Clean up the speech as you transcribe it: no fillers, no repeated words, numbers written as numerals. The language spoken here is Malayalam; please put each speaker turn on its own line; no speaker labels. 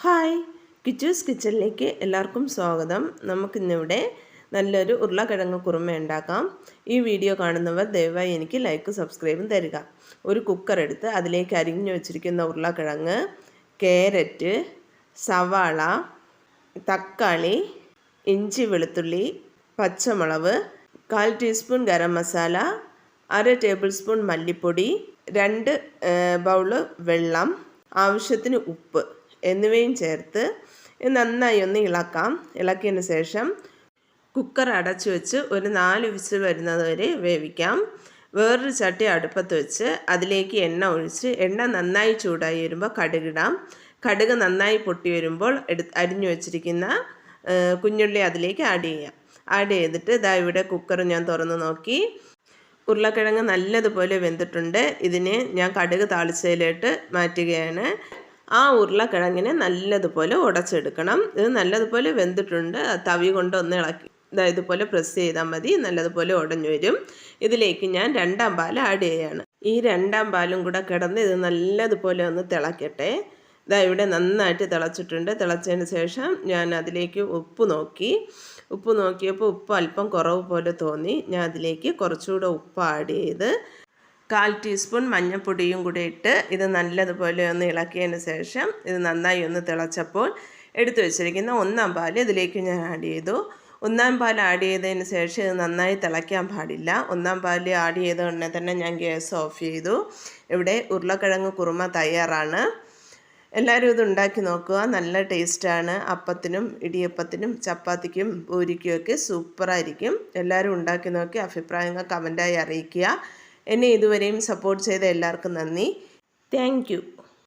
ഹായ്, കിച്ചൂസ് കിച്ചണിലേക്ക് എല്ലാവർക്കും സ്വാഗതം. നമുക്കിന്നിവിടെ നല്ലൊരു ഉരുളക്കിഴങ്ങ് കുറുമ ഉണ്ടാക്കാം. ഈ വീഡിയോ കാണുന്നവർ ദയവായി എനിക്ക് ലൈക്ക് സബ്സ്ക്രൈബും തരിക. ഒരു കുക്കർ എടുത്ത് അതിലേക്ക് അരിഞ്ഞു വെച്ചിരിക്കുന്ന ഉരുളക്കിഴങ്ങ്, ക്യാരറ്റ്, സവാള, തക്കാളി, ഇഞ്ചി വെളുത്തുള്ളി, പച്ചമുളക്, 1/4 teaspoon garam masala, 1/2 table spoon മല്ലിപ്പൊടി, 2 ബൗള് വെള്ളം, ആവശ്യത്തിന് ഉപ്പ് എന്നിവയും ചേർത്ത് നന്നായി ഒന്ന് ഇളക്കാം. ഇളക്കിയതിന് ശേഷം കുക്കർ അടച്ചു വെച്ച് ഒരു 4 വിസിൽ വരുന്നത് വരെ വേവിക്കാം. വേറൊരു ചട്ടി അടുപ്പത്ത് വെച്ച് അതിലേക്ക് എണ്ണ ഒഴിച്ച് എണ്ണ നന്നായി ചൂടായി വരുമ്പോൾ കടുകിടാം. കടുക് നന്നായി പൊട്ടി വരുമ്പോൾ അരിഞ്ഞു വെച്ചിരിക്കുന്ന കുഞ്ഞുള്ളി അതിലേക്ക് ആഡ് ചെയ്യാം. ആഡ് ചെയ്തിട്ട് ഇതാ ഇവിടെ കുക്കർ ഞാൻ തുറന്ന് നോക്കി. ഉരുളക്കിഴങ്ങ് നല്ലതുപോലെ വെന്തിട്ടുണ്ട്. ഇതിനെ ഞാൻ കടുക് താളിച്ചതിലോട്ട് മാറ്റുകയാണ്. ആ ഉരുളക്കിഴങ്ങിനെ നല്ലതുപോലെ ഉടച്ചെടുക്കണം. ഇത് നല്ലതുപോലെ വെന്തിട്ടുണ്ട്. തവി കൊണ്ട് ഒന്ന് ഇളക്കി ഇതുപോലെ പ്രസ് ചെയ്താൽ മതി, നല്ലതുപോലെ ഉടഞ്ഞു വരും. ഇതിലേക്ക് ഞാൻ 2ാം പാൽ ആഡ് ചെയ്യുകയാണ്. ഈ 2ാം പാലും കൂടെ കിടന്ന് ഇത് നല്ലതുപോലെ ഒന്ന് തിളക്കട്ടെ. ഇവിടെ നന്നായിട്ട് തിളച്ചിട്ടുണ്ട്. തിളച്ചതിന് ശേഷം ഞാൻ അതിലേക്ക് ഉപ്പ് നോക്കിയപ്പോൾ ഉപ്പ് അല്പം കുറവ് പോലെ തോന്നി. ഞാൻ അതിലേക്ക് കുറച്ചുകൂടെ ഉപ്പ് ആഡ് ചെയ്ത് 1/4 ടീസ്പൂൺ മഞ്ഞൾപ്പൊടിയും കൂടി ഇട്ട് ഇത് നല്ലതുപോലെ ഒന്ന് ഇളക്കിയതിന് ശേഷം ഇത് നന്നായി ഒന്ന് തിളച്ചപ്പോൾ എടുത്തു വെച്ചിരിക്കുന്ന 1ാം പാൽ ഇതിലേക്ക് ഞാൻ ആഡ് ചെയ്തു. 1ാം പാൽ ആഡ് ചെയ്തതിന് ശേഷം ഇത് നന്നായി തിളയ്ക്കാൻ പാടില്ല. 1ാം പാൽ ആഡ് ചെയ്ത ഉടനെ തന്നെ ഞാൻ ഗ്യാസ് ഓഫ് ചെയ്തു. ഇവിടെ ഉരുളക്കിഴങ്ങ് കുറുമ തയ്യാറാണ്. എല്ലാവരും ഇത് ഉണ്ടാക്കി നോക്കുക. നല്ല ടേസ്റ്റാണ്. അപ്പത്തിനും ഇടിയപ്പത്തിനും ചപ്പാത്തിക്കും പൂരിക്കുമൊക്കെ സൂപ്പറായിരിക്കും. എല്ലാവരും ഉണ്ടാക്കി നോക്കി അഭിപ്രായങ്ങൾ കമൻറ്റായി അറിയിക്കുക. എന്നെ ഇതുവരെയും സപ്പോർട്ട് ചെയ്ത എല്ലാവർക്കും നന്ദി. Thank you.